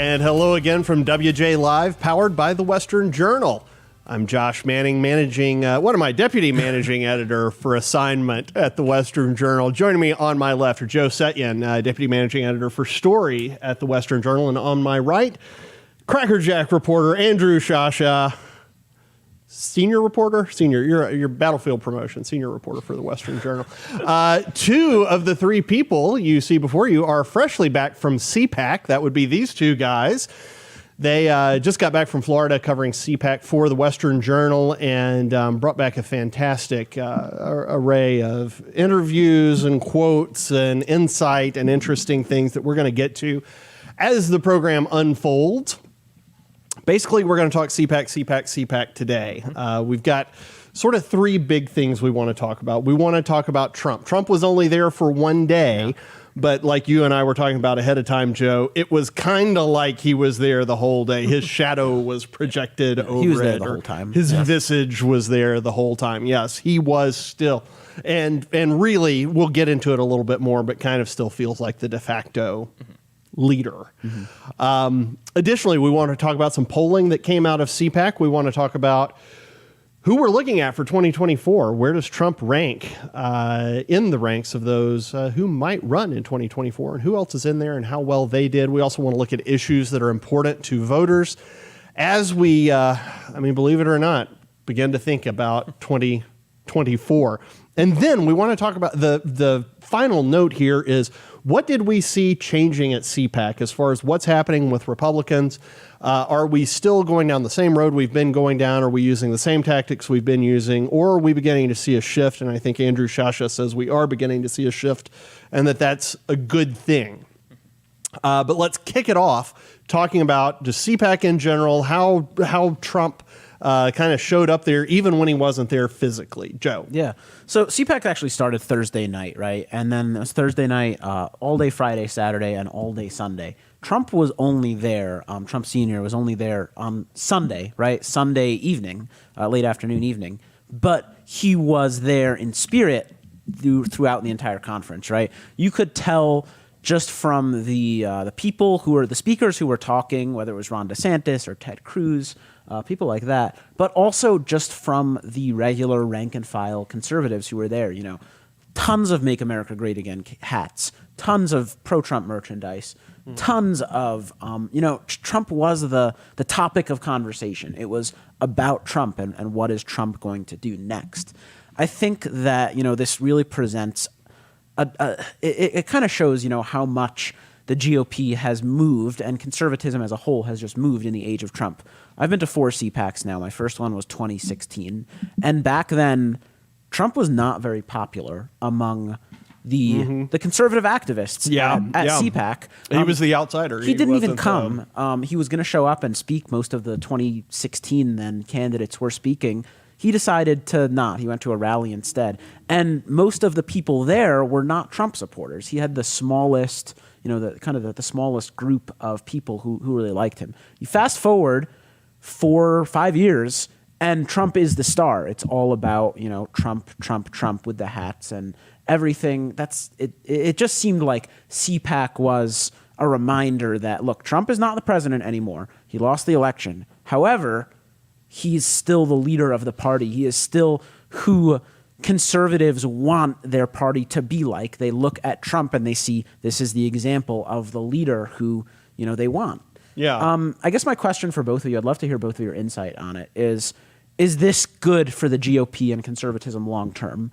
And hello again from WJ Live, powered by the Western Journal. I'm Josh Manning, deputy managing editor for assignment at the Western Journal. Joining me on my left are Joe Setyen, deputy managing editor for story at the Western Journal. And on my right, Crackerjack reporter Andrew Shasha, senior reporter, your battlefield promotion, senior reporter for the Western Journal. Two of the three people you see before you are freshly back from CPAC. That would be these two guys. They just got back from Florida covering CPAC for the Western Journal and brought back a fantastic array of interviews and quotes and insight and interesting things that we're going to get to as the program unfolds. Basically, we're going to talk CPAC today. We've got sort of three big things we want to talk about. We want to talk about Trump. Trump was only there for one day. But like you and I were talking about ahead of time, Joe, it was kind of like he was there the whole day. His shadow was projected over it. He was there the whole time. His visage was there the whole time. Yes, he was still. And really, we'll get into it a little bit more, but kind of still feels like the de facto leader. Additionally, we want to talk about some polling that came out of CPAC. We want to talk about who we're looking at for 2024. Where does Trump rank in the ranks of those who might run in 2024, and who else is in there and how well they did? We also want to look at issues that are important to voters as we, believe it or not, begin to think about 2024. And then we want to talk about the final note here is, what did we see changing at CPAC as far as what's happening with Republicans? Are we still going down the same road we've been going down? Are we using the same tactics we've been using? Or are we beginning to see a shift? And I think Andrew Shasha says we are beginning to see a shift and that's a good thing. But let's kick it off talking about just CPAC in general, how Trump kind of showed up there even when he wasn't there physically. Joe. Yeah. So CPAC actually started Thursday night, right? And then it was Thursday night, all day Friday, Saturday, and all day Sunday. Trump was only there, Trump Sr. was only there on Sunday, right? Sunday evening, late afternoon evening. But he was there in spirit throughout the entire conference, right? You could tell just from the people who were the speakers who were talking, whether it was Ron DeSantis or Ted Cruz, people like that, but also just from the regular rank and file conservatives who were there, tons of Make America Great Again hats, tons of pro-Trump merchandise, tons of, Trump was the topic of conversation. It was about Trump and what is Trump going to do next. I think that, this really presents, it kind of shows, how much the GOP has moved and conservatism as a whole has just moved in the age of Trump. I've been to 4 CPACs now. My first one was 2016. And back then, Trump was not very popular among the conservative activists at CPAC. He was the outsider. He didn't even come. He was going to show up and speak. Most of the 2016 then candidates were speaking. He decided to not. He went to a rally instead. And most of the people there were not Trump supporters. He had the smallest, the smallest group of people who really liked him. You fast forward 4 or 5 years, and Trump is the star. It's all about, Trump with the hats and everything. It just seemed like CPAC was a reminder that, look, Trump is not the president anymore. He lost the election. However, he's still the leader of the party. He is still who conservatives want their party to be like. They look at Trump and they see this is the example of the leader who, they want. Yeah. I guess my question for both of you, I'd love to hear both of your insight on it, is this good for the GOP and conservatism long term?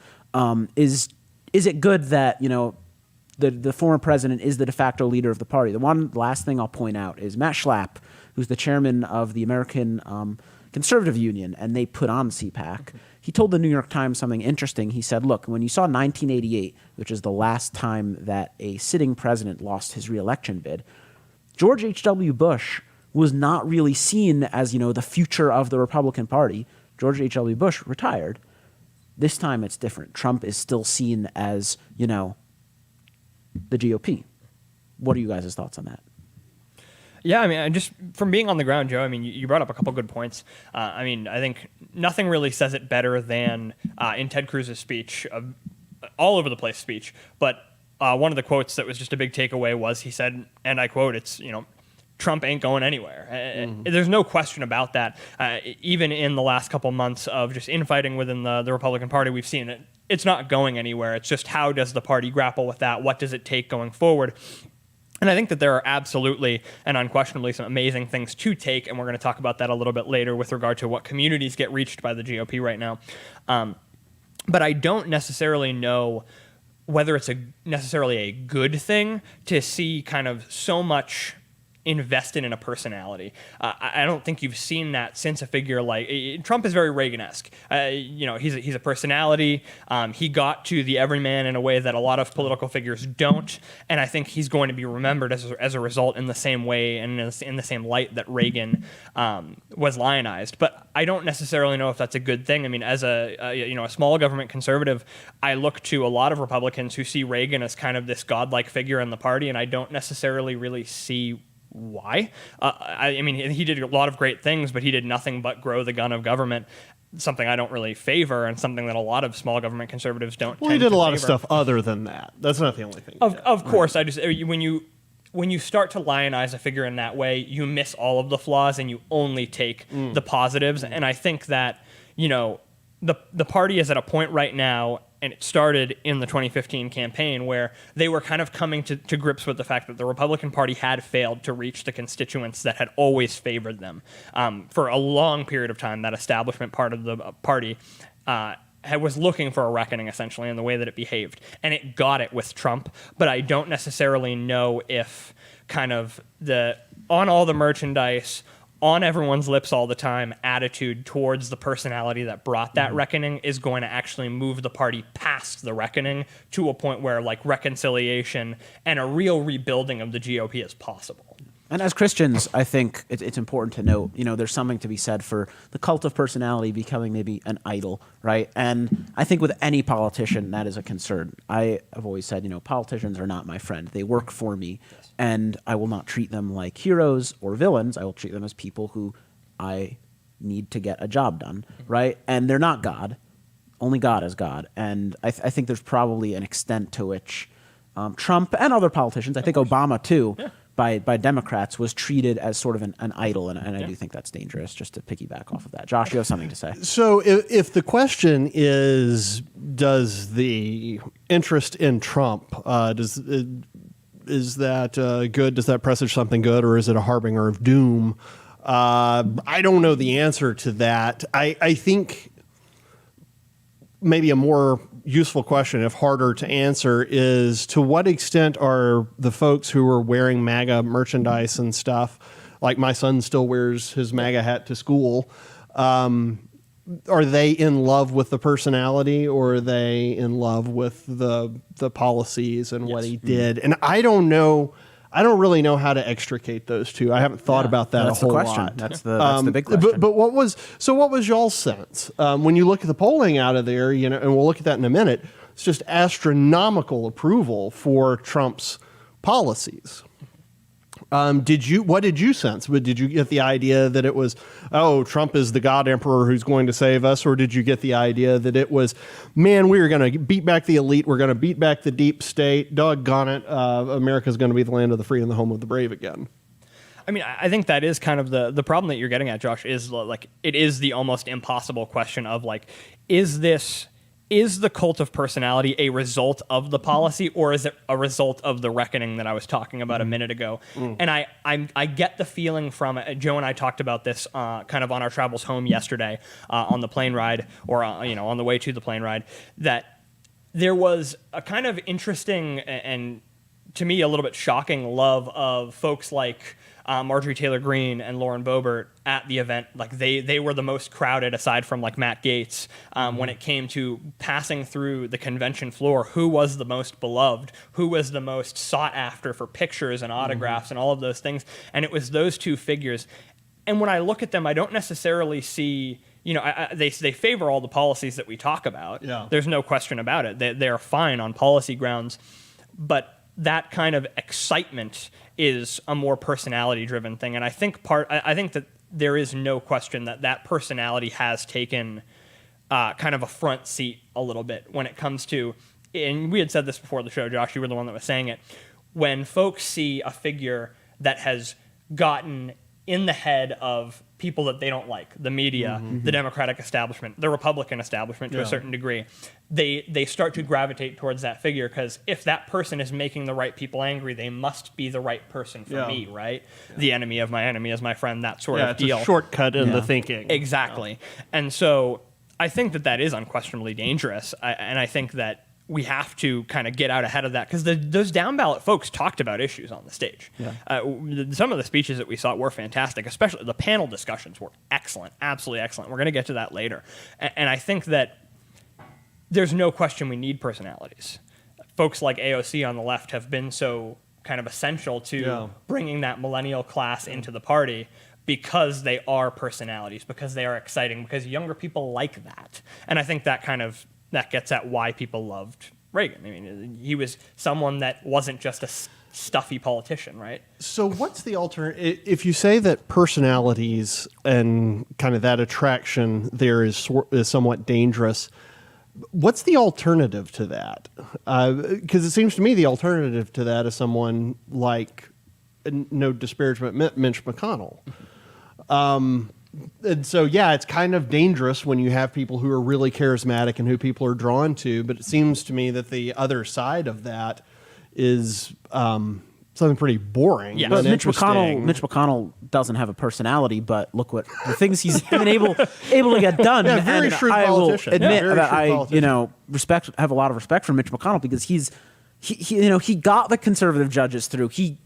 Is it good that, the former president is the de facto leader of the party? The one last thing I'll point out is Matt Schlapp, who's the chairman of the American Conservative Union, and they put on CPAC. He told the New York Times something interesting. He said, look, when you saw 1988, which is the last time that a sitting president lost his reelection bid, George H.W. Bush was not really seen as, the future of the Republican Party. George H.W. Bush retired. This time it's different. Trump is still seen as, the GOP. What are you guys' thoughts on that? Yeah, just from being on the ground, Joe, you brought up a couple good points. I think nothing really says it better than in Ted Cruz's speech, all over the place speech. But one of the quotes that was just a big takeaway was he said, and I quote, it's, Trump ain't going anywhere. There's no question about that. Even in the last couple months of just infighting within the Republican Party, we've seen it. It's not going anywhere. It's just how does the party grapple with that? What does it take going forward? And I think that there are absolutely and unquestionably some amazing things to take, and we're going to talk about that a little bit later with regard to what communities get reached by the GOP right now. But I don't necessarily know whether it's necessarily a good thing to see kind of so much invested in a personality. I don't think you've seen that since a figure like Trump is very Reagan-esque. He's a personality. He got to the everyman in a way that a lot of political figures don't, and I think he's going to be remembered as a result in the same way and in the same light that Reagan was lionized. But I don't necessarily know if that's a good thing. I mean, as a small government conservative, I look to a lot of Republicans who see Reagan as kind of this godlike figure in the party, and I don't necessarily really see why. I mean, he did a lot of great things, but he did nothing but grow the gun of government, something I don't really favor and something that a lot of small government conservatives don't Well, he did a lot of stuff other than that. That's not the only thing. Of course, I just when you start to lionize a figure in that way, you miss all of the flaws and you only take the positives. And I think that, the party is at a point right now, and it started in the 2015 campaign, where they were kind of coming to grips with the fact that the Republican Party had failed to reach the constituents that had always favored them. For a long period of time, that establishment part of the party was looking for a reckoning, essentially, in the way that it behaved. And it got it with Trump, but I don't necessarily know if kind of the on all the merchandise, on everyone's lips all the time attitude towards the personality that brought that reckoning is going to actually move the party past the reckoning to a point where like reconciliation and a real rebuilding of the GOP is possible. And as Christians, I think it's important to note, there's something to be said for the cult of personality becoming maybe an idol, right? And I think with any politician, that is a concern. I have always said, politicians are not my friend. They work for me, and I will not treat them like heroes or villains. I will treat them as people who I need to get a job done, right? And they're not God. Only God is God. And I think there's probably an extent to which Trump and other politicians, I think Obama too, by Democrats was treated as sort of an idol, and I do think that's dangerous, just to piggyback off of that. Josh, you have something to say. So if the question is, does the interest in Trump, is that good? Does that presage something good, or is it a harbinger of doom? I don't know the answer to that. I think maybe a more useful question, if harder to answer, is to what extent are the folks who are wearing MAGA merchandise and stuff, like my son still wears his MAGA hat to school, are they in love with the personality, or are they in love with the policies and what he did? And I don't know. I don't really know how to extricate those two. I haven't thought about that a whole lot. That's the big question. But what was y'all's sense when you look at the polling out of there? And we'll look at that in a minute. It's just astronomical approval for Trump's policies. What did you sense? Did you get the idea that it was, Trump is the God Emperor who's going to save us? Or did you get the idea that it was, man, we are going to beat back the elite. We're going to beat back the deep state. Doggone it. America's going to be the land of the free and the home of the brave again. I mean, I think that is kind of the problem that you're getting at, Josh, is like, it is the almost impossible question of like, is the cult of personality a result of the policy, or is it a result of the reckoning that I was talking about a minute ago? And I get the feeling from Joe and I talked about this kind of on our travels home yesterday on the plane ride, or on the way to the plane ride, that there was a kind of interesting and to me a little bit shocking love of folks like Marjorie Taylor Greene and Lauren Boebert at the event. Like they were the most crowded, aside from like Matt Gaetz, when it came to passing through the convention floor. Who was the most beloved? Who was the most sought after for pictures and autographs and all of those things? And it was those two figures. And when I look at them, I don't necessarily see, they favor all the policies that we talk about. Yeah. There's no question about it. They're fine on policy grounds, but that kind of excitement is a more personality-driven thing, and I think that there is no question that personality has taken kind of a front seat a little bit when it comes to, and we had said this before the show, Josh, you were the one that was saying it, when folks see a figure that has gotten in the head of people that they don't like, the media, the Democratic establishment, the Republican establishment to a certain degree. They start to gravitate towards that figure because if that person is making the right people angry, they must be the right person for me, right? The enemy of my enemy is my friend, that sort of deal. It's a shortcut in the thinking. Exactly. And so I think that is unquestionably dangerous. And I think that we have to kind of get out ahead of that because those down ballot folks talked about issues on the stage. Some of the speeches that we saw were fantastic, especially the panel discussions were excellent, absolutely excellent. We're going to get to that later. And I think that there's no question we need personalities. Folks like AOC on the left have been so kind of essential to bringing that millennial class into the party because they are personalities, because they are exciting, because younger people like that. And I think that that gets at why people loved Reagan. I mean, he was someone that wasn't just a stuffy politician, right? So what's the alternative? If you say that personalities and kind of that attraction there is somewhat dangerous, what's the alternative to that? Because it seems to me the alternative to that is someone like, no disparagement, Mitch McConnell. And so, it's kind of dangerous when you have people who are really charismatic and who people are drawn to. But it seems to me that the other side of that is something pretty boring. Yeah. But Mitch McConnell doesn't have a personality, but look what the things he's been able to get done. Yeah, very and shrewd I politician. will admit Very that shrewd politician. have a lot of respect for Mitch McConnell because he got the conservative judges through. He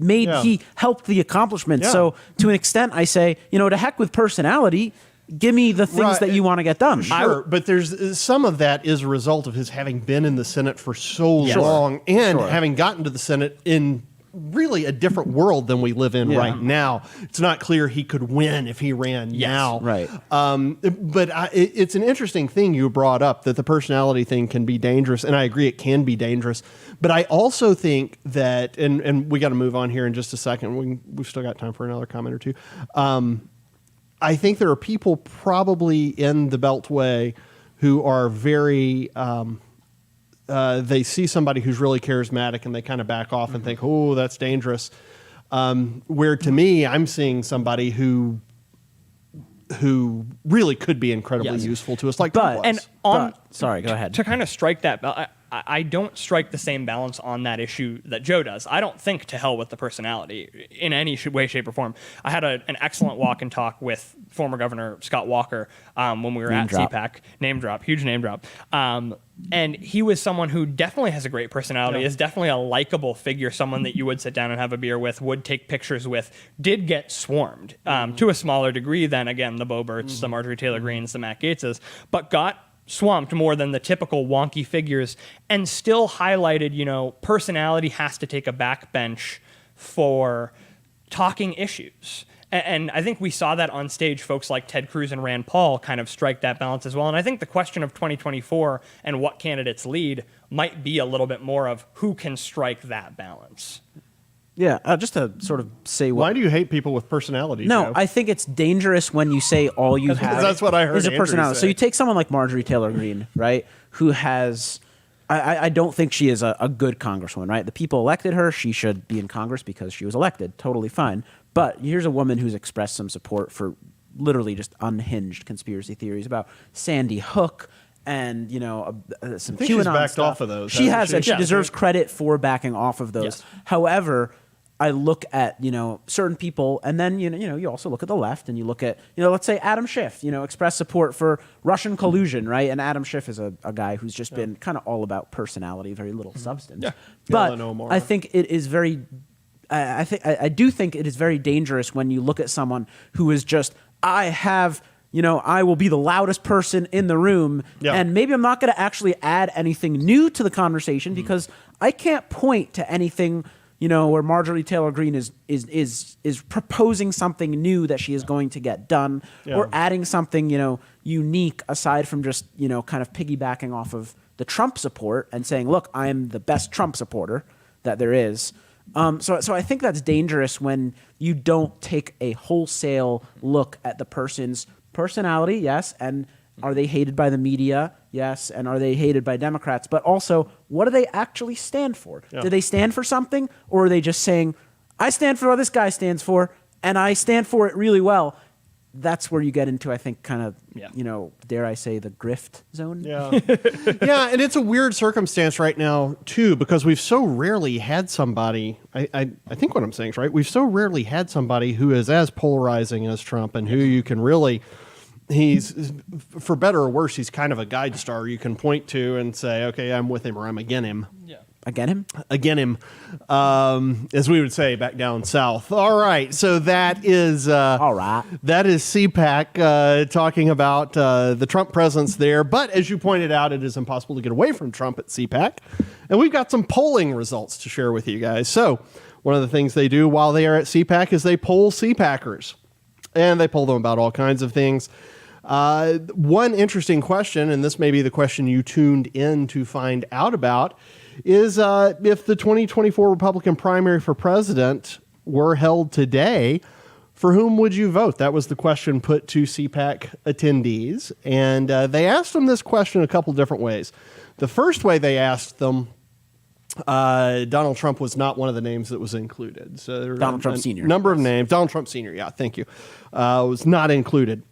helped the accomplishment. Yeah. So to an extent, I say, to heck with personality. Give me the things that you want to get done. Sure, but there's some of that is a result of his having been in the Senate for so long and having gotten to the Senate in really a different world than we live in right now. It's not clear he could win if he ran now. Right. But it's an interesting thing you brought up, that the personality thing can be dangerous, and I agree it can be dangerous. But I also think that, and we got to move on here in just a second. We've still got time for another comment or two. I think there are people probably in the Beltway who are very... they see somebody who's really charismatic and they kind of back off and think, oh, that's dangerous. Where to me, I'm seeing somebody who really could be incredibly useful to us, like Trump was. Sorry, go ahead. To kind of strike that, I don't strike the same balance on that issue that Joe does. I don't think to hell with the personality in any way, shape, or form. I had an excellent walk and talk with former Governor Scott Walker when we were at CPAC. Name drop, huge name drop. And he was someone who definitely has a great personality, is definitely a likable figure, someone that you would sit down and have a beer with, would take pictures with, did get swarmed to a smaller degree than, again, the Boeberts, the Marjorie Taylor Greenes, the Matt Gaetzes, but got swamped more than the typical wonky figures and still highlighted, personality has to take a backbench for talking issues. And I think we saw that on stage. Folks like Ted Cruz and Rand Paul kind of strike that balance as well. And I think the question of 2024 and what candidates lead might be a little bit more of who can strike that balance. Yeah, just to sort of say Why do you hate people with personality, No, Joe? I think it's dangerous when you say all you have that's what I heard is a Andrew personality. say. So you take someone like Marjorie Taylor Greene, right, who has... I don't think she is a good congresswoman, right? The people elected her. She should be in Congress because she was elected. Totally fine. But here's a woman who's expressed some support for literally just unhinged conspiracy theories about Sandy Hook and, some QAnon she's backed stuff. off of those. She has, and she Yeah. deserves credit for backing off of those. Yes. However, I look at, certain people, and then, you also look at the left, and you look at, let's say Adam Schiff, express support for Russian collusion, right? And Adam Schiff is a guy who's just been kind of all about personality, very little substance. Yeah. But Eleanor. I think it is very... I do think it is very dangerous when you look at someone who is just, I will be the loudest person in the room, and maybe I'm not going to actually add anything new to the conversation because I can't point to anything, where Marjorie Taylor Greene is proposing something new that she is going to get done, or adding something, unique aside from just, kind of piggybacking off of the Trump support and saying, look, I am the best Trump supporter that there is. So I think that's dangerous when you don't take a wholesale look at the person's personality, yes, and are they hated by the media, yes, and are they hated by Democrats, but also what do they actually stand for? Do they stand for something, or are they just saying, I stand for what this guy stands for, and I stand for it really well. That's where you get into, I think, kind of, Yeah. dare I say, the grift zone. Yeah. Yeah, and it's a weird circumstance right now, too, because we've so rarely had somebody, I think what I'm saying is right, we've so rarely had somebody who is as polarizing as Trump and who you can really, he's, for better or worse, he's kind of a guide star you can point to and say, okay, I'm with him or I'm against him. Yeah. Again him? Again him, as we would say back down south. All right, so that is All right. That is CPAC talking about the Trump presence there. But as you pointed out, it is impossible to get away from Trump at CPAC, and we've got some polling results to share with you guys. So one of the things they do while they are at CPAC is they poll CPACers, and they poll them about all kinds of things. One interesting question, and this may be the question you tuned in to find out about, is if the 2024 Republican primary for president were held today, for whom would you vote? That was the question put to CPAC attendees. And they asked them this question a couple different ways. The first way they asked them, Donald Trump was not one of the names that was included. So there were Donald Trump Sr. Number of names. Donald Trump Sr., yeah, thank you. Was not included.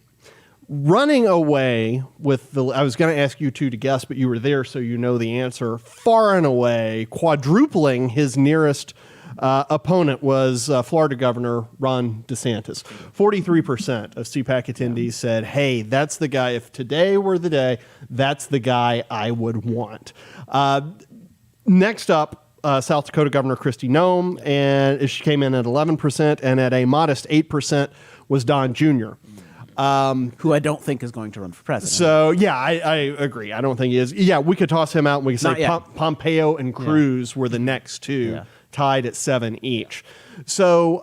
Running away with the, I was going to ask you two to guess, but you were there, so you know the answer. Far and away, quadrupling his nearest opponent was Florida Governor Ron DeSantis. 43% of CPAC attendees said, hey, that's the guy, if today were the day, that's the guy I would want. Next up, South Dakota Governor Kristi Noem, and she came in at 11%, and at a modest 8% was Don Jr., Who I don't think is going to run for president. So, yeah, I agree. I don't think he is. Yeah, we could toss him out and we could Not say yet. Pompeo and Cruz were the next two, Yeah. tied at 7 each. So,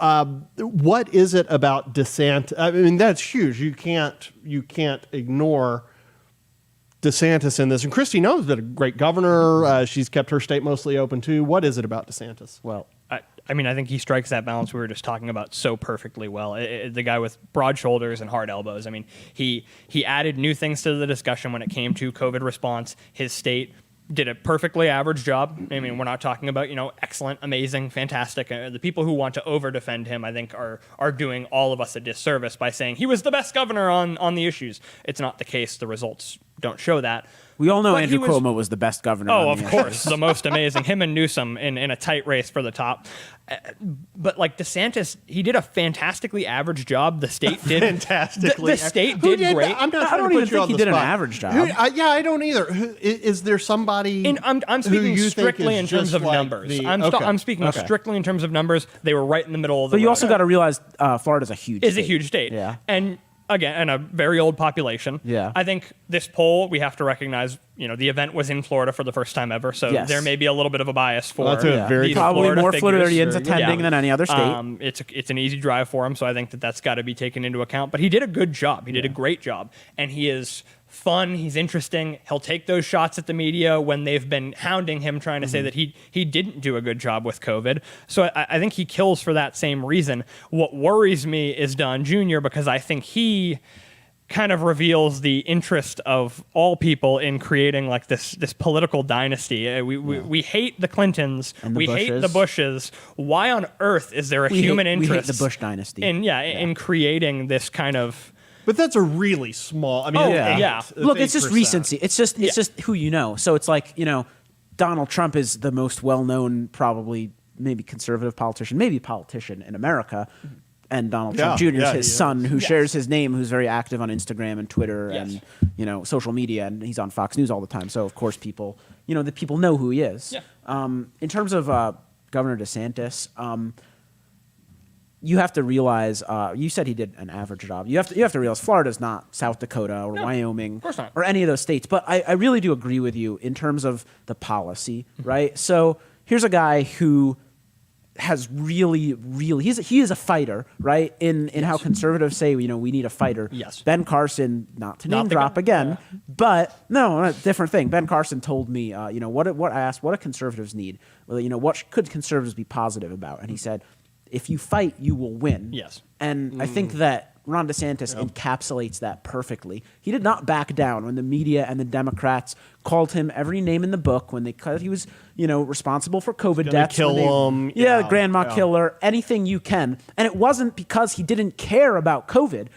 what is it about DeSantis? I mean, that's huge. You can't ignore DeSantis in this. And Kristi Noem's been a great governor. She's kept her state mostly open, too. What is it about DeSantis? Well, I mean, I think he strikes that balance we were just talking about so perfectly well. The guy with broad shoulders and hard elbows. I mean, he added new things to the discussion when it came to COVID response. His state did a perfectly average job. I mean, we're not talking about, excellent, amazing, fantastic. The people who want to over-defend him, I think, are doing all of us a disservice by saying he was the best governor on the issues. It's not the case. The results don't show that. we all know But Andrew he was- Cuomo was the best governor. Oh, on of the course, the most amazing. Him and Newsom in a tight race for the top. But like DeSantis, he did a fantastically average job. The state did Fantastically. The state Who did great. I'm not I trying don't to even put you think on he the did an spot. average job. Yeah, I don't either. Is there somebody? And I'm who speaking you think strictly is in terms just of like numbers. the- I'm speaking Okay. strictly in terms of numbers. They were right in the middle of the But you road. also got to realize Florida's a huge Is state. a huge state. Yeah. And again, and a very old population. Yeah. I think this poll, we have to recognize, the event was in Florida for the first time ever, so Yes. there may be a little bit of a bias for That's a very these good Probably Florida more figures. Floridians attending than any other state. It's an easy drive for him, so I think that's got to be taken into account. But he did a good job. He did a great job, and he is fun. He's interesting. He'll take those shots at the media when they've been hounding him, trying to say that he didn't do a good job with COVID. So I think he kills for that same reason. What worries me is Don Jr. because I think he kind of reveals the interest of all people in creating like this political dynasty. We hate the Clintons. And the we hate Bushes. the Bushes. Why on earth is there a human We hate interest the Bush dynasty. in creating this kind of But that's a really small. I mean, Oh, eight. yeah. Look, it's just 8%. recency. It's just who you know. So it's like, Donald Trump is the most well-known, probably maybe conservative politician, maybe politician in America. And Donald Trump Jr. is his son, who shares his name, who's very active on Instagram and Twitter Yes. and social media, and he's on Fox News all the time. So of course people, the people know who he is. Yeah. In terms of Governor DeSantis, you have to realize. You said he did an average job. You have to realize Florida's not South Dakota or Wyoming, of course not. or any of those states. But I really do agree with you in terms of the policy, right? So here's a guy who has really he is a fighter, right? In how conservatives say, we need a fighter. Yes. Ben Carson, not to Not name the drop guy. again, but no, a different thing. Ben Carson told me, what I asked, what do conservatives need? Well, what could conservatives be positive about? And he said, if you fight, you will win. Yes. And I think that Ron DeSantis encapsulates that perfectly. He did not back down when the media and the Democrats called him every name in the book when they he was, responsible for COVID deaths. Kill him. Yeah, grandma killer, anything you can. And it wasn't because he didn't care about COVID.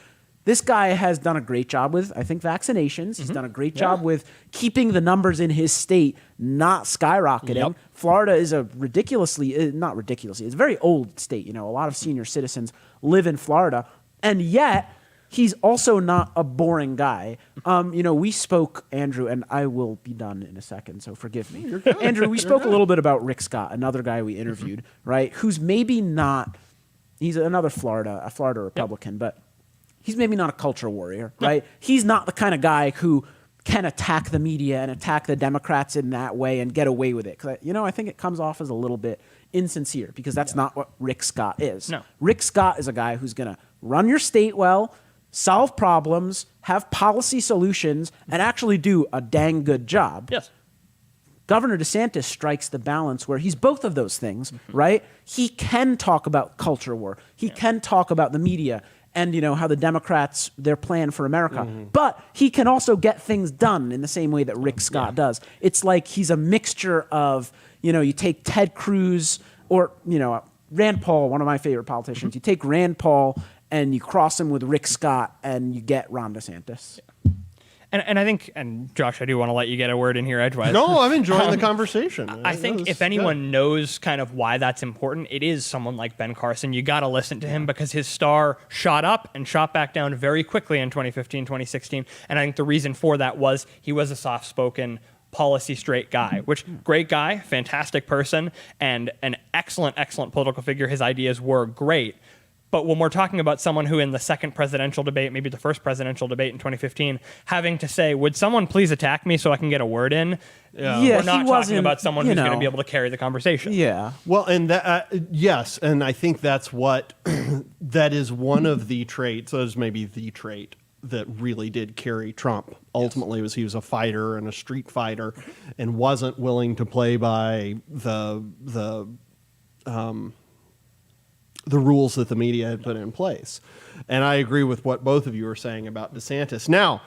This guy has done a great job with, I think, vaccinations. He's done a great job with keeping the numbers in his state not skyrocketing. Yep. Florida is a not ridiculously, it's a very old state. A lot of senior citizens live in Florida. And yet, he's also not a boring guy. We spoke, Andrew, and I will be done in a second, so forgive me. Andrew, we spoke a little bit about Rick Scott, another guy we interviewed, right? Who's maybe not, he's another Florida Republican, but he's maybe not a culture warrior, right? He's not the kind of guy who can attack the media and attack the Democrats in that way and get away with it. 'Cause, I think it comes off as a little bit insincere because that's not what Rick Scott is. No. Rick Scott is a guy who's going to run your state well, solve problems, have policy solutions, and actually do a dang good job. Yes. Governor DeSantis strikes the balance where he's both of those things, right? He can talk about culture war. He can talk about the media and how the Democrats, their plan for America. But he can also get things done in the same way that Rick Scott does. It's like he's a mixture of, you take Ted Cruz or, Rand Paul, one of my favorite politicians. You take Rand Paul and you cross him with Rick Scott and you get Ron DeSantis. And I think, and Josh, I do want to let you get a word in here edgewise. No, I'm enjoying the conversation. I think if anyone knows kind of why that's important, it is someone like Ben Carson. You got to listen to him because his star shot up and shot back down very quickly in 2015, 2016. And I think the reason for that was he was a soft-spoken, policy straight guy, which great guy, fantastic person, and an excellent, excellent political figure. His ideas were great. But when we're talking about someone who in the second presidential debate, maybe the first presidential debate in 2015, having to say, would someone please attack me so I can get a word in? We're not talking about someone who's going to be able to carry the conversation. Yeah. Well, and that, yes, and I think that's what, that is one of the traits, that is maybe the trait that really did carry Trump. Ultimately, was he was a fighter and a street fighter and wasn't willing to play by the rules that the media had put in place. And I agree with what both of you are saying about DeSantis. Now,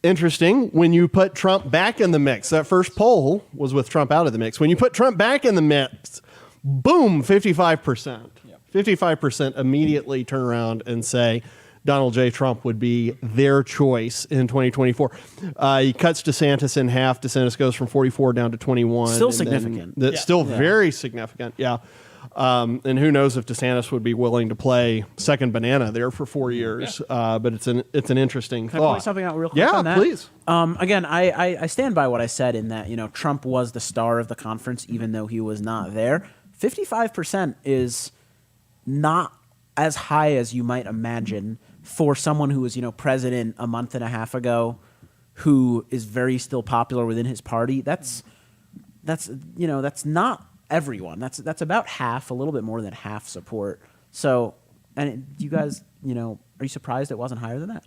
interesting, when you put Trump back in the mix, that first poll was with Trump out of the mix. When you put Trump back in the mix, boom, 55%. 55% immediately turn around and say Donald J. Trump would be their choice in 2024. He cuts DeSantis in half. DeSantis goes from 44 down to 21. Still significant. That's still very significant, and who knows if DeSantis would be willing to play second banana there for 4 years. But it's an interesting Can thought. I point something out real quick on that? Yeah, please. Again, I stand by what I said in that, Trump was the star of the conference even though he was not there. 55% is not as high as you might imagine for someone who was, president a month and a half ago, who is very still popular within his party. That's not everyone. That's about half, a little bit more than half support. So, you guys, are you surprised it wasn't higher than that?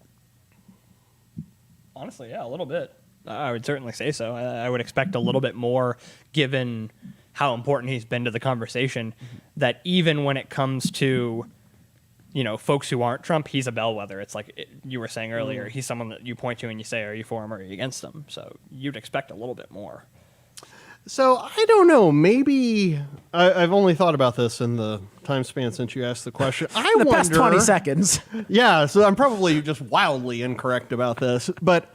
Honestly, yeah, a little bit. I would certainly say so. I would expect a little bit more given how important he's been to the conversation, that even when it comes to folks who aren't Trump, he's a bellwether. It's like you were saying earlier, he's someone that you point to and you say, are you for him or are you against him? So you'd expect a little bit more. So I don't know. Maybe I've only thought about this in the time span since you asked the question. I the wonder, past 20 seconds. Yeah, so I'm probably just wildly incorrect about this, but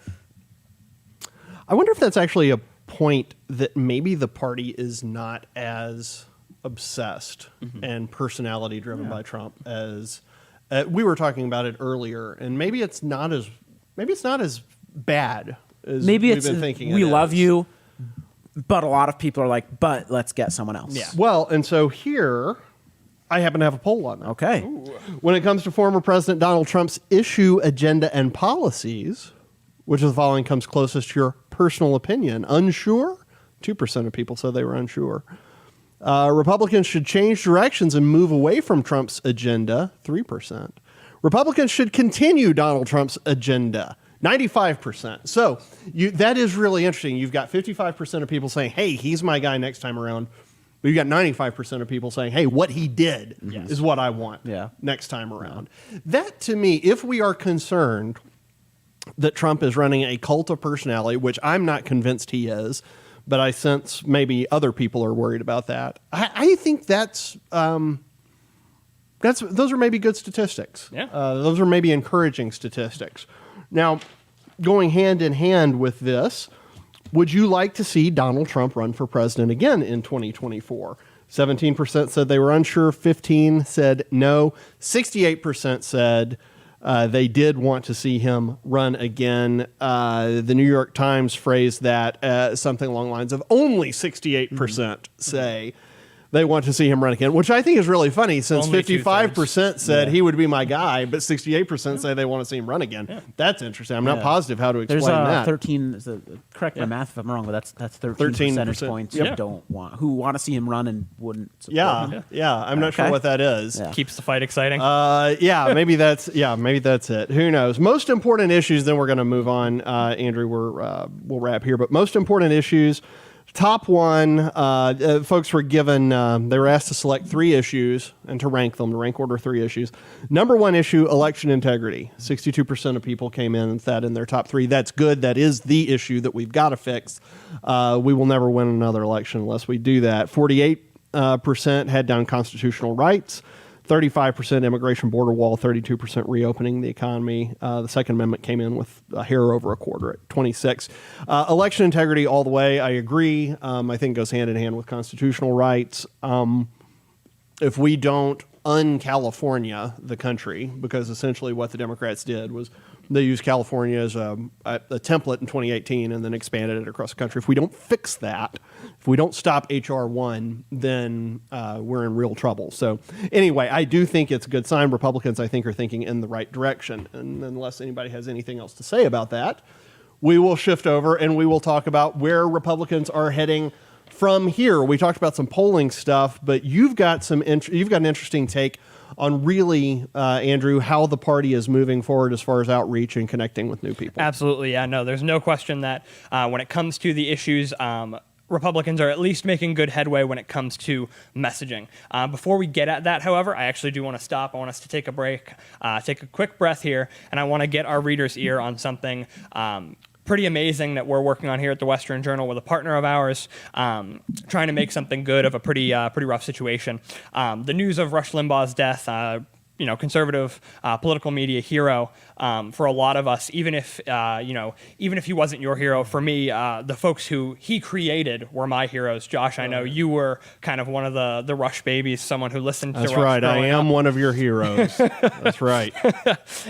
I wonder if that's actually a point that maybe the party is not as obsessed and personality driven by Trump as we were talking about it earlier, and maybe it's not as bad as Maybe we've it's been thinking. we it love is. you, but a lot of people are like, but let's get someone else. Yeah. Well, and so here I happen to have a poll on that. Okay. When it comes to former President Donald Trump's issue, agenda, and policies, which of the following comes closest to your personal opinion? Unsure? 2% of people said they were unsure. Republicans should change directions and move away from Trump's agenda, 3%. Republicans should continue Donald Trump's agenda, 95%. So that is really interesting. You've got 55% of people saying, hey, he's my guy next time around. But you got 95% of people saying, hey, what he did Yes. is what I want Yeah. next time around. That, to me, if we are concerned that Trump is running a cult of personality, which I'm not convinced he is, but I sense maybe other people are worried about that. I think those are maybe good statistics. Yeah. Those are maybe encouraging statistics. Now, going hand in hand with this, would you like to see Donald Trump run for president again in 2024? 17% said they were unsure, 15% said no, 68% said they did want to see him run again. The New York Times phrased that something along the lines of only 68% say they want to see him run again, which I think is really funny since Only 55% said he would be my guy, but 68% say they want to see him run again. Yeah. That's interesting. I'm not Yeah. positive how to explain There's that. 13. Correct my math if I'm wrong, but that's 13 percentage 13%. points Yep. who want to see him run and wouldn't support Yeah, him. yeah. I'm not sure Okay. what that is. Yeah. Keeps the fight exciting. Maybe that's it. Who knows? Most important issues. Then we're going to move on. Andrew, we'll wrap here. But most important issues. Top one, folks were given. They were asked to select 3 issues and to rank order 3 issues. Number 1 issue: election integrity. 62% of people came in with that in their top 3. That's good. That is the issue that we've got to fix. We will never win another election unless we do that. 48% had down constitutional rights. 35% immigration border wall, 32% reopening the economy. The Second Amendment came in with a hair over a quarter at 26. Election integrity all the way. I agree. I think it goes hand in hand with constitutional rights. If we don't un-California the country, because essentially what the Democrats did was they used California as a template in 2018 and then expanded it across the country. If we don't fix that, if we don't stop H.R. 1, then we're in real trouble. So anyway, I do think it's a good sign. Republicans, I think, are thinking in the right direction. And unless anybody has anything else to say about that, we will shift over and we will talk about where Republicans are heading from here. We talked about some polling stuff, but you've got an interesting take on really, Andrew, how the party is moving forward as far as outreach and connecting with new people. Absolutely, yeah. No, there's no question that when it comes to the issues, Republicans are at least making good headway when it comes to messaging. Before we get at that, however, I actually do want to stop. I want us to take a break, take a quick breath here, and I want to get our readers' ear on something pretty amazing that we're working on here at the Western Journal with a partner of ours, trying to make something good of a pretty rough situation. The news of Rush Limbaugh's death, conservative political media hero for a lot of us, even if he wasn't your hero. For me, the folks who he created were my heroes. Josh, I know you were kind of one of the Rush babies, someone who listened to Rush. That's right. I am up. one of your heroes. That's right.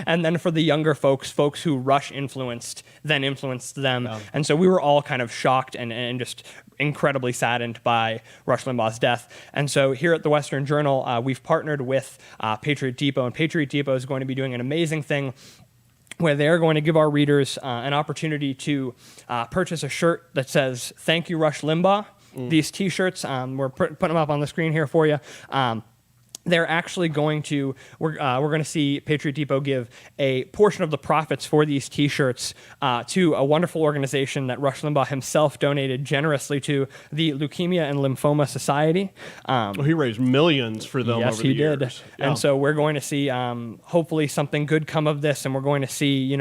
And then for the younger folks who Rush influenced them. Yeah. And so we were all kind of shocked and just incredibly saddened by Rush Limbaugh's death. And so here at the Western Journal, we've partnered with Patriot Depot, and Patriot Depot is going to be doing an amazing thing where they're going to give our readers an opportunity to purchase a shirt that says, "Thank you, Rush Limbaugh." These T-shirts, we're putting them up on the screen here for you. They're actually going to, we're going to see Patriot Depot give a portion of the profits for these T-shirts to a wonderful organization that Rush Limbaugh himself donated generously to, the Leukemia and Lymphoma Society. He raised millions for them yes, over the years. Yes, he did. Yeah. And so we're going to see hopefully something good come of this, and we're going to see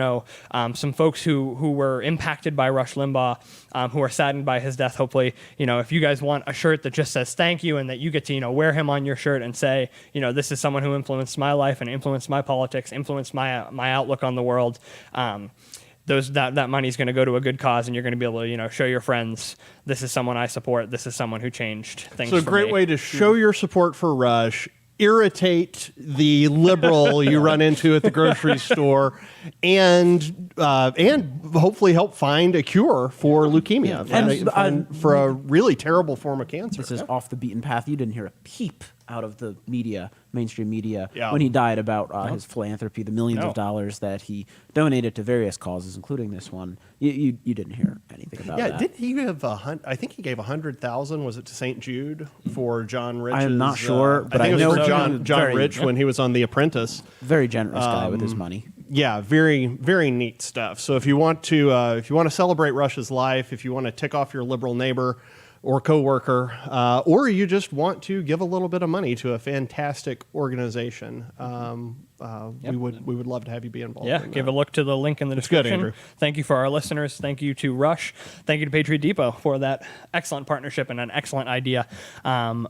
some folks who were impacted by Rush Limbaugh, who are saddened by his death. Hopefully, if you guys want a shirt that just says thank you and that you get to wear him on your shirt and say, this is someone who influenced my life and influenced my politics, influenced my outlook on the world. That money is going to go to a good cause, and you're going to be able to show your friends, this is someone I support, this is someone who changed things. So a great way to show your support for Rush, irritate the liberal you run into at the grocery store, and hopefully help find a cure for leukemia, and for a really terrible form of cancer. This is off the beaten path. You didn't hear a peep out of the media, mainstream media, when he died about his philanthropy, the millions of dollars that he donated to various causes, including this one. You didn't hear anything about that. Didn't he give I think he gave 100,000. Was it to St. Jude for John Rich's? I'm not sure, but I think it was for so. John Rich when he was on The Apprentice. Very generous guy with his money. Yeah, very, very neat stuff. So if you want to celebrate Rush's life, if you want to tick off your liberal neighbor, or coworker, or you just want to give a little bit of money to a fantastic organization, we would love to have you be involved. Yeah, in give that. a look to the link in the description. good, Andrew. Thank you for our listeners. Thank you to Rush. Thank you to Patriot Depot for that excellent partnership and an excellent idea.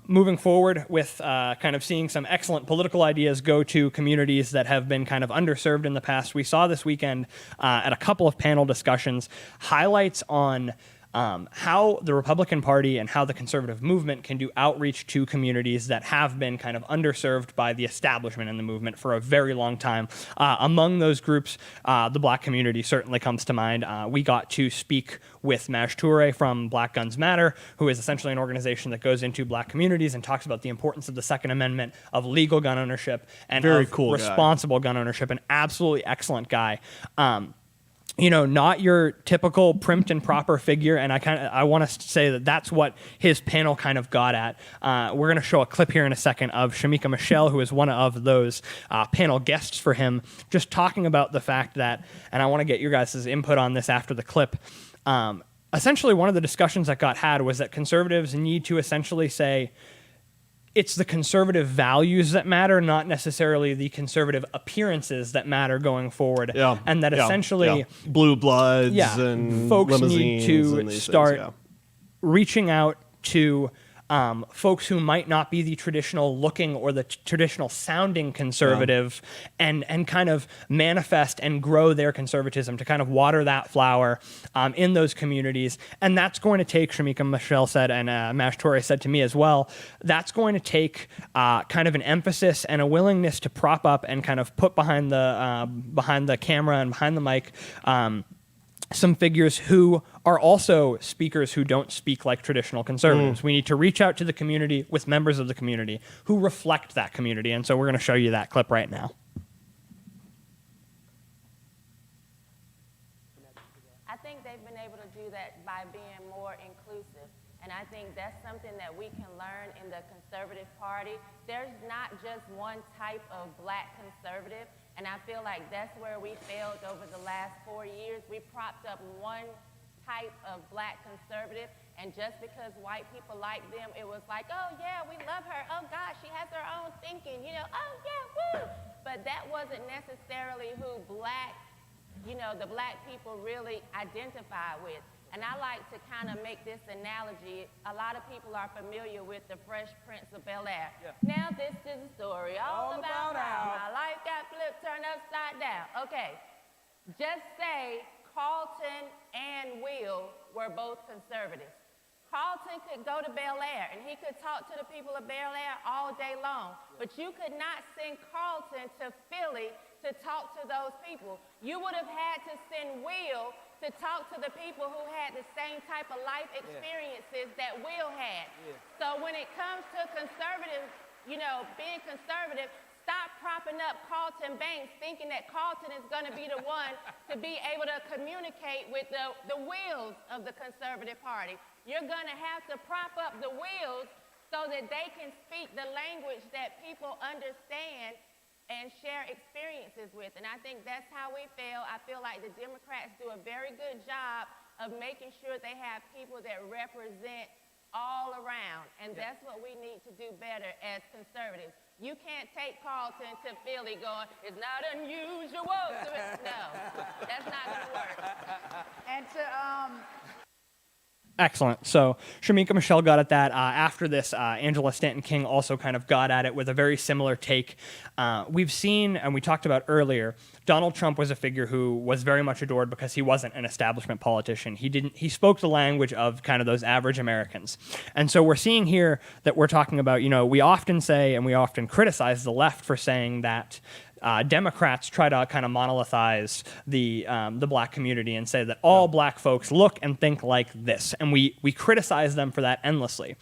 Moving forward with kind of seeing some excellent political ideas go to communities that have been kind of underserved in the past. We saw this weekend at a couple of panel discussions highlights on how the Republican Party and how the conservative movement can do outreach to communities that have been kind of underserved by the establishment in the movement for a very long time. Among those groups, the Black community certainly comes to mind. We got to speak with Maj Toure from Black Guns Matter, who is essentially an organization that goes into Black communities and talks about the importance of the Second Amendment, of legal gun ownership, and Very cool guy. responsible gun ownership. An absolutely excellent guy. Not your typical primed and proper figure, and I want to say that that's what his panel kind of got at. We're going to show a clip here in a second of Shamika Michelle, who is one of those panel guests for him, just talking about the fact that, and I want to get your guys' input on this after the clip. Essentially, one of the discussions that got had was that conservatives need to essentially say, it's the conservative values that matter, not necessarily the conservative appearances that matter going forward. Yeah. And that essentially blue bloods yeah, and folks limousines need to and these start things, reaching out to folks who might not be the traditional looking or the traditional sounding conservative and kind of manifest and grow their conservatism to kind of water that flower in those communities. And that's going to take, Shamika Michelle said, and Maj Toure said to me as well, that's going to take kind of an emphasis and a willingness to prop up and kind of put behind the camera and behind the mic some figures who are also speakers who don't speak like traditional conservatives. We need to reach out to the community with members of the community who reflect that community. And so we're going to show you that clip right now. I think they've been able to do that by being more inclusive. And I think that's something that we can learn in the conservative party. There's not just one type of Black conservative. And I feel like that's where we failed over the last 4 years. We propped up one type of Black conservative, and just because white people like them, it was like, oh yeah, we love her. Oh gosh, she has her own thinking, oh yeah, woo. But that wasn't necessarily who the Black people really identify with. And I like to kind of make this analogy. A lot of people are familiar with the Fresh Prince of Bel-Air. Yeah. Now this is a story all about how my life got flipped, turned upside down. Okay, just say Carlton and Will were both conservatives. Carlton could go to Bel-Air and he could talk to the people of Bel-Air all day long, but you could not send Carlton to Philly to talk to those people. You would have had to send Will to talk to the people who had the same type of life experiences that Will had. So when it comes to conservatives, being conservative, stop propping up Carlton Banks thinking that Carlton is going to be the one to be able to communicate with the wheels of the conservative party. You're going to have to prop up the wheels so that they can speak the language that people understand and share experiences with. And I think that's how we fail. I feel like the Democrats do a very good job of making sure they have people that represent all around. And that's what we need to do better as conservatives. You can't take Carlton to Philly going, it's not unusual. No, that's not going to work. And to Excellent. So Shamika Michelle got at that. After this, Angela Stanton King also kind of got at it with a very similar take. We've seen, and we talked about earlier, Donald Trump was a figure who was very much adored because he wasn't an establishment politician. He spoke the language of kind of those average Americans. And so we're seeing here that we're talking about, we often say and we often criticize the left for saying that Democrats try to kind of monolithize the Black community and say that all Black folks look and think like this. And we criticize them for that endlessly.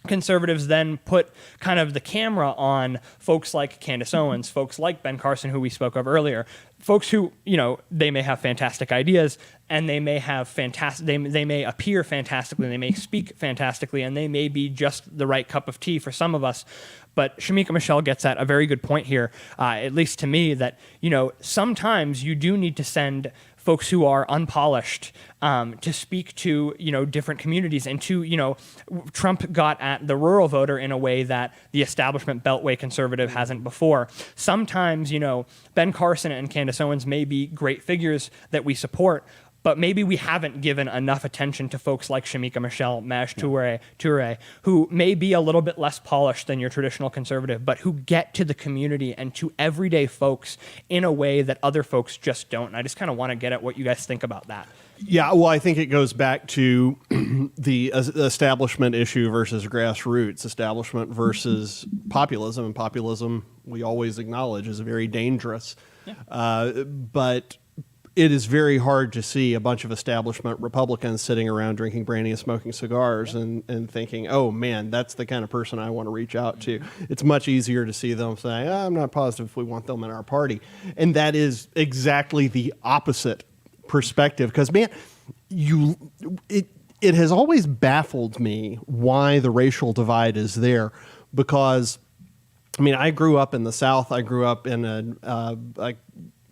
Conservatives then put kind of the camera on folks like Candace Owens, folks like Ben Carson, who we spoke of earlier, folks who, they may have fantastic ideas and they may have they may appear fantastically, they may speak fantastically, and they may be just the right cup of tea for some of us. But Shamika Michelle gets at a very good point here, at least to me, that, sometimes you do need to send folks who are unpolished to speak to, different communities, and to, Trump got at the rural voter in a way that the establishment Beltway conservative hasn't before. Sometimes, Ben Carson and Candace Owens may be great figures that we support, but maybe we haven't given enough attention to folks like Shamika Michelle, Maj Toure, who may be a little bit less polished than your traditional conservative, but who get to the community and to everyday folks in a way that other folks just don't. And I just kind of want to get at what you guys think about that. Yeah, well, I think it goes back to the establishment issue versus grassroots, establishment versus populism. And populism, we always acknowledge, is very dangerous. Yeah. But it is very hard to see a bunch of establishment Republicans sitting around drinking brandy and smoking cigars and thinking, oh, man, that's the kind of person I want to reach out to. It's much easier to see them say, I'm not positive if we want them in our party. And that is exactly the opposite perspective. Because, man, it has always baffled me why the racial divide is there. Because, I mean, I grew up in the South. I grew up in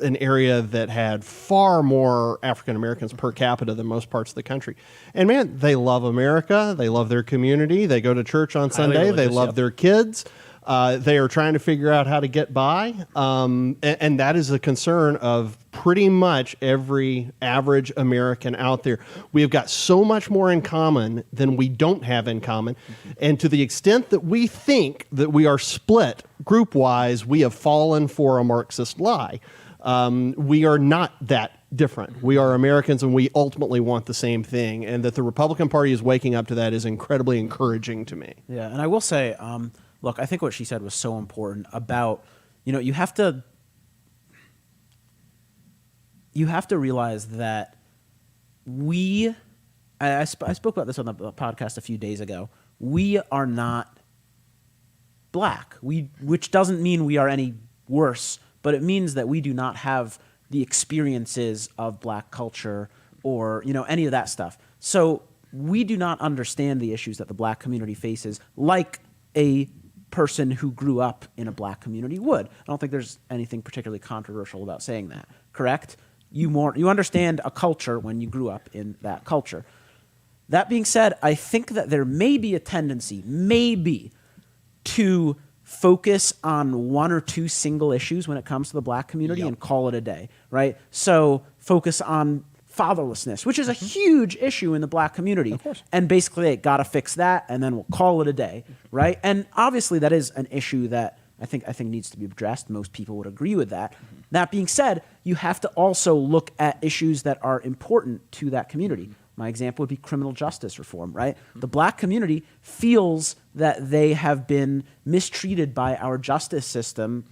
an area that had far more African Americans per capita than most parts of the country. And man, they love America. They love their community. They go to church on Sunday. They love their kids. They are trying to figure out how to get by. And that is a concern of pretty much every average American out there. We have got so much more in common than we don't have in common. And to the extent that we think that we are split group-wise, we have fallen for a Marxist lie. We are not that different. We are Americans, and we ultimately want the same thing. And that the Republican Party is waking up to that is incredibly encouraging to me. Yeah, and I will say, look, I think what she said was so important about, you have to realize that I spoke about this on the podcast a few days ago. We are not black, which doesn't mean we are any worse, but it means that we do not have the experiences of black culture or, any of that stuff. So we do not understand the issues that the black community faces like a person who grew up in a black community would. I don't think there's anything particularly controversial about saying that, correct? You understand a culture when you grew up in that culture. That being said, I think that there may be a tendency, to focus on one or two single issues when it comes to the black community and call it a day, right? So focus on fatherlessness, which is a huge issue in the black community. Of course. And basically, hey, got to fix that, and then we'll call it a day, right? And obviously, that is an issue that I think needs to be addressed. Most people would agree with that. That being said, you have to also look at issues that are important to that community. My example would be criminal justice reform, right? The black community feels that they have been mistreated by our justice system,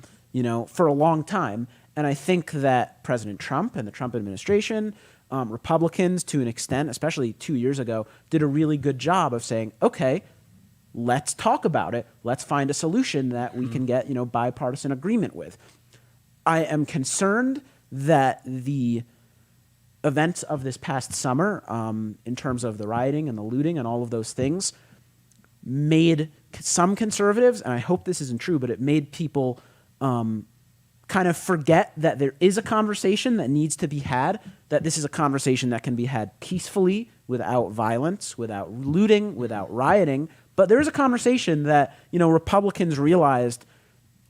for a long time. And I think that President Trump and the Trump administration, Republicans to an extent, especially 2 years ago, did a really good job of saying, okay, let's talk about it. Let's find a solution that we can get, bipartisan agreement with. I am concerned that the events of this past summer, in terms of the rioting and the looting and all of those things, made some conservatives, and I hope this isn't true, but it made people kind of forget that there is a conversation that needs to be had, that this is a conversation that can be had peacefully, without violence, without looting, without rioting. But there is a conversation that, Republicans realized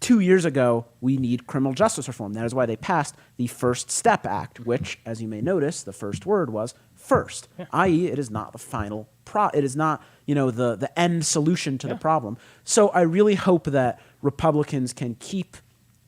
2 years ago, we need criminal justice reform. That is why they passed the First Step Act, which, as you may notice, the first word was first, i.e. it is not the final it is not, the end solution to the problem. So I really hope that Republicans can keep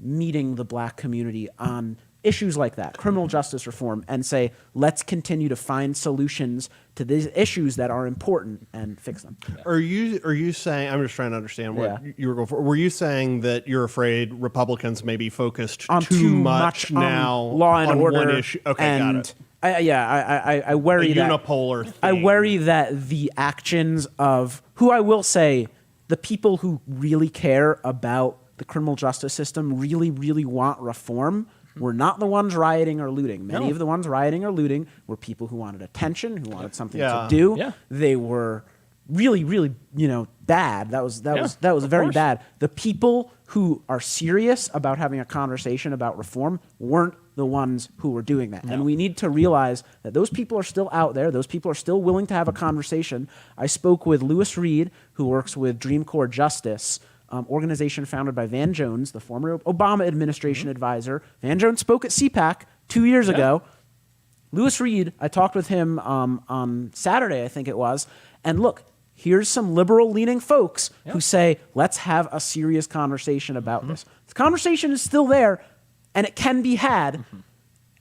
meeting the black community on issues like that, criminal justice reform, and say, let's continue to find solutions to these issues that are important and fix them. Are you saying, I'm just trying to understand what you were going for. Were you saying that you're afraid Republicans may be focused on too much now on law and on order one issue? Okay, got it. I worry a unipolar thing. I worry that the actions of who I will say the people who really care about the criminal justice system really, really want reform were not the ones rioting or looting. Many of the ones rioting or looting were people who wanted attention, who wanted something to do. Yeah. They were really, really, bad. That was very bad. The people who are serious about having a conversation about reform weren't the ones who were doing that. And we need to realize that those people are still out there. Those people are still willing to have a conversation. I spoke with Lewis Reed, who works with Dream Corps Justice, organization founded by Van Jones, the former Obama administration advisor. Van Jones spoke at CPAC 2 years ago. Lewis Reed, I talked with him on Saturday, I think it was, and look, here's some liberal-leaning folks who say, let's have a serious conversation about this. The conversation is still there, and it can be had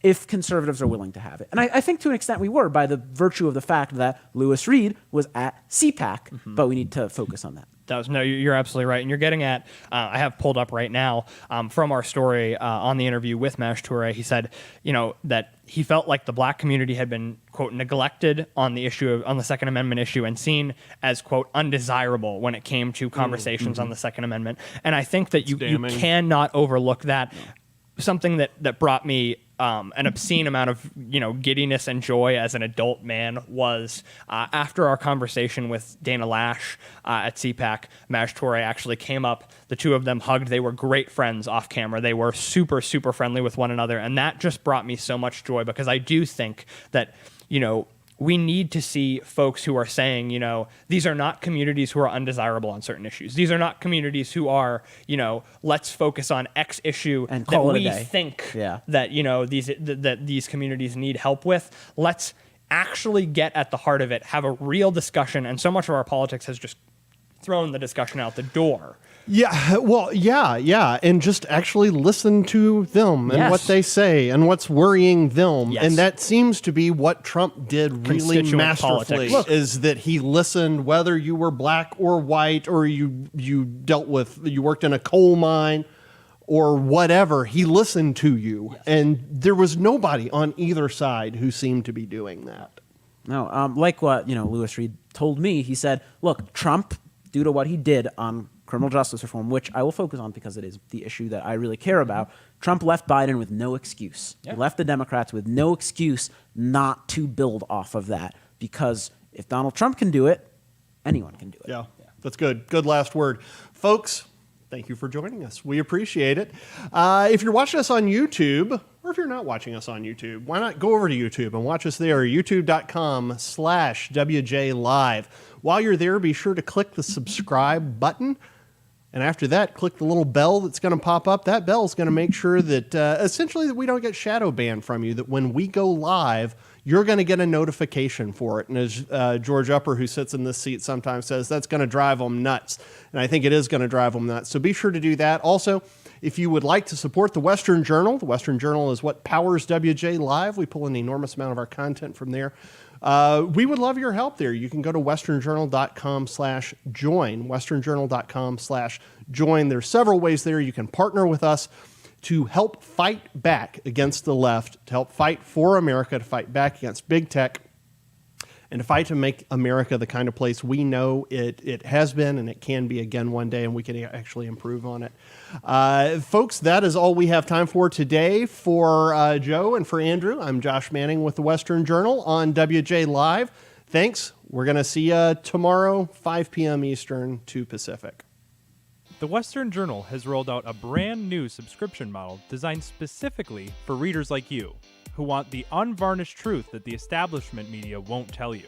if conservatives are willing to have it. And I think to an extent we were, by the virtue of the fact that Lewis Reed was at CPAC, but we need to focus on that. No, you're absolutely right. And you're getting at, I have pulled up right now from our story on the interview with Maj Toure. He said, that he felt like the black community had been, quote, neglected on the issue on the Second Amendment issue and seen as, quote, undesirable when it came to conversations on the Second Amendment. And I think that you cannot overlook that. Something that brought me an obscene amount of giddiness and joy as an adult man was after our conversation with Dana Lash at CPAC. Maj Toure actually came up. The two of them hugged. They were great friends off camera. They were super, super friendly with one another, and that just brought me so much joy because I do think that we need to see folks who are saying, these are not communities who are undesirable on certain issues. These are not communities who are, let's focus on X issue and that we think that these communities need help with. Let's actually get at the heart of it, have a real discussion. And so much of our politics has just thrown the discussion out the door. Yeah, well, yeah, and just actually listen to them and what they say and what's worrying them. Yes. And that seems to be what Trump did really masterfully, is that he listened whether you were black or white or you worked in a coal mine or whatever. He listened to you, and there was nobody on either side who seemed to be doing that. No, like what Lewis Reed told me, he said, look, Trump, due to what he did on criminal justice reform, which I will focus on because it is the issue that I really care about, Trump left Biden with no excuse. He left the Democrats with no excuse not to build off of that, because if Donald Trump can do it, anyone can do it. Yeah, that's good. Good last word. Folks, thank you for joining us. We appreciate it. If you're watching us on YouTube, or if you're not watching us on YouTube, why not go over to YouTube and watch us there, youtube.com/WJ Live. While you're there, be sure to click the subscribe button. And after that, click the little bell that's going to pop up. That bell is going to make sure that essentially that we don't get shadow banned from you, that when we go live, you're going to get a notification for it. And as George Upper, who sits in this seat, sometimes says, that's going to drive them nuts. And I think it is going to drive them nuts. So be sure to do that. Also, if you would like to support the Western Journal is what powers WJ Live. We pull an enormous amount of our content from there. We would love your help there. You can go to westernjournal.com/join, westernjournal.com/join. There's several ways there. You can partner with us to help fight back against the left, to help fight for America, to fight back against big tech, and to fight to make America the kind of place we know it has been and it can be again one day, and we can actually improve on it. Folks, that is all we have time for today. For Joe and for Andrew, I'm Josh Manning with the Western Journal on WJ Live. Thanks. We're going to see you tomorrow, 5 p.m. Eastern, 2 Pacific. The Western Journal has rolled out a brand new subscription model designed specifically for readers like you, who want the unvarnished truth that the establishment media won't tell you.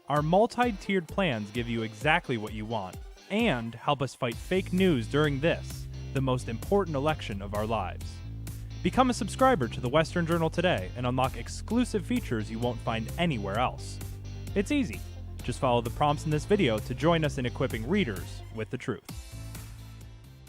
Our multi-tiered plans give you exactly what you want and help us fight fake news during this, the most important election of our lives. Become a subscriber to the Western Journal today and unlock exclusive features you won't find anywhere else. It's easy. Just follow the prompts in this video to join us in equipping readers with the truth.